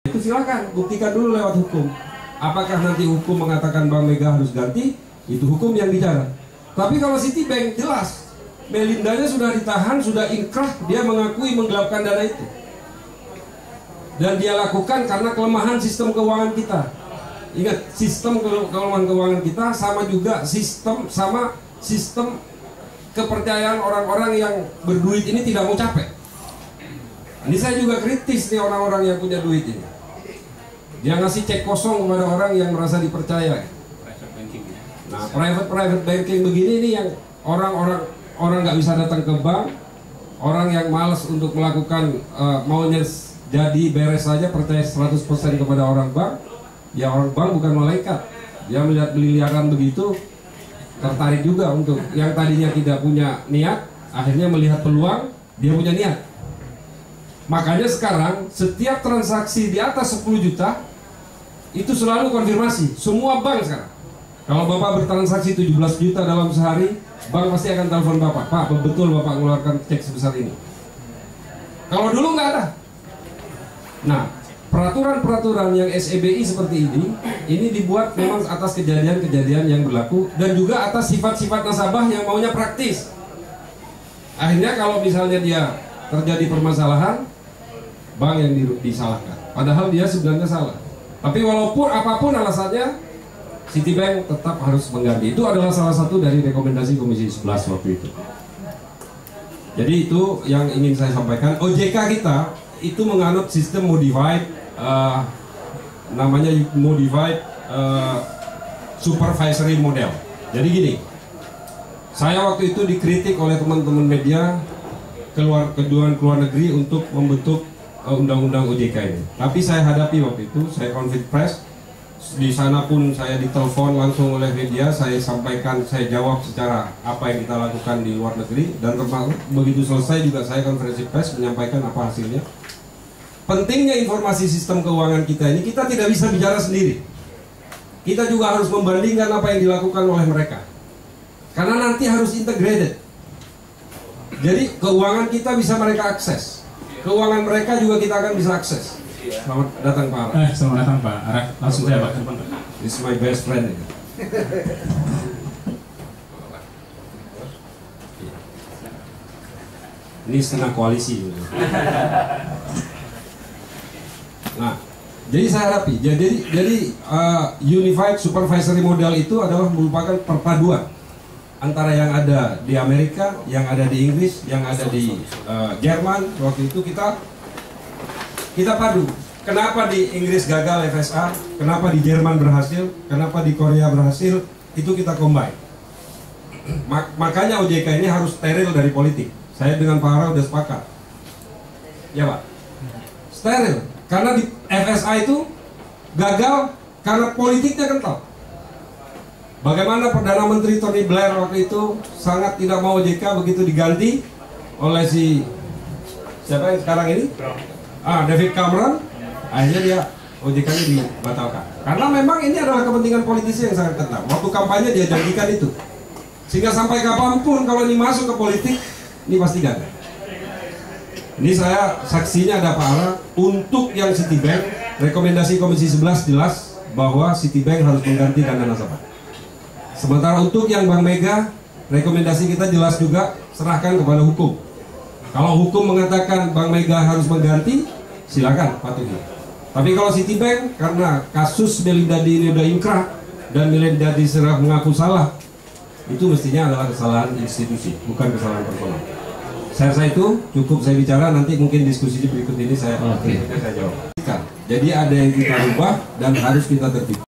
Itu silakan, buktikan dulu lewat hukum. Apakah nanti hukum mengatakan Bank Mega harus ganti, itu hukum yang bicara. Tapi kalau Citibank jelas, Melindanya sudah ditahan, sudah inkrah, dia mengakui menggelapkan dana itu. Dan dia lakukan karena kelemahan sistem keuangan kita. Ingat, sistem kelemahan keuangan kita sama juga sistem kepercayaan orang-orang yang berduit ini tidak mau capek. Ini saya juga kritis nih orang-orang yang punya duit ini. Dia ngasih cek kosong kepada orang yang merasa dipercaya. Nah, private banking begini nih yang orang nggak bisa datang ke bank, orang yang malas untuk melakukan maunya jadi beres saja, percaya 100% kepada orang bank. Ya orang bank bukan malaikat. Dia melihat miliaran begitu, tertarik juga untuk yang tadinya tidak punya niat, akhirnya melihat peluang, dia punya niat. Makanya sekarang setiap transaksi di atas 10 juta itu selalu konfirmasi. Semua bank sekarang. Kalau Bapak bertransaksi 17 juta dalam sehari, bank pasti akan telepon Bapak, Pak, betul Bapak mengeluarkan cek sebesar ini. Kalau dulu nggak ada. Nah, peraturan-peraturan yang SEBI seperti ini dibuat memang atas kejadian-kejadian yang berlaku dan juga atas sifat-sifat nasabah yang maunya praktis. Akhirnya kalau misalnya dia terjadi permasalahan, bank yang disalahkan. Padahal dia sebenarnya salah. Tapi walaupun apapun alasannya, Citibank tetap harus mengganti. Itu adalah salah satu dari rekomendasi Komisi 11 waktu itu. Jadi itu yang ingin saya sampaikan. OJK kita itu menganut sistem modified, namanya modified supervisory model. Jadi gini, saya waktu itu dikritik oleh teman-teman media keluar negeri untuk membentuk undang-undang OJK ini. Tapi saya hadapi waktu itu, saya konflik pers. Di sana pun saya ditelepon langsung oleh media, saya sampaikan, saya jawab secara apa yang kita lakukan di luar negeri, dan termasuk begitu selesai juga saya konferensi pers menyampaikan apa hasilnya. Pentingnya informasi sistem keuangan kita ini, kita tidak bisa bicara sendiri. Kita juga harus membandingkan apa yang dilakukan oleh mereka. Karena nanti harus integrated. Jadi keuangan kita bisa mereka akses, keuangan mereka juga kita akan bisa akses. Selamat datang Pak Ara. Selamat datang Pak Ara. Langsung saya Pak. This is my best friend. Ini setengah koalisi. Nah, jadi saya hadapi. Jadi Unified Supervisory Model itu adalah merupakan perpaduan antara yang ada di Amerika, yang ada di Inggris, yang ada di Jerman. Waktu itu kita padu. Kenapa di Inggris gagal FSA, kenapa di Jerman berhasil, kenapa di Korea berhasil, itu kita combine. Makanya OJK ini harus steril dari politik. Saya dengan Pak Ara udah sepakat. Ya Pak, steril. Karena di FSA itu gagal karena politiknya kental. Bagaimana Perdana Menteri Tony Blair waktu itu sangat tidak mau OJK, begitu diganti oleh siapa yang sekarang ini? David Cameron, akhirnya dia OJK-nya dibatalkan. Karena memang ini adalah kepentingan politisi yang sangat kental. Waktu kampanye dia janjikan itu. Sehingga sampai kapanpun kalau ini masuk ke politik, ini pasti gagal. Ini saya saksinya ada Pak Ara. Untuk yang Citibank, rekomendasi Komisi 11 jelas bahwa Citibank harus mengganti dana nasabah. Sementara untuk yang Bank Mega, rekomendasi kita jelas juga, serahkan kepada hukum. Kalau hukum mengatakan Bank Mega harus mengganti, silakan patuhi. Tapi kalau Citibank, karena kasus Melindadi ini udah inkrah dan Melindadi sudah mengaku salah, itu mestinya adalah kesalahan institusi, bukan kesalahan personal. Saya rasa itu cukup saya bicara, nanti mungkin diskusi di berikut ini saya jawab. Jadi ada yang kita ubah dan harus kita tertib.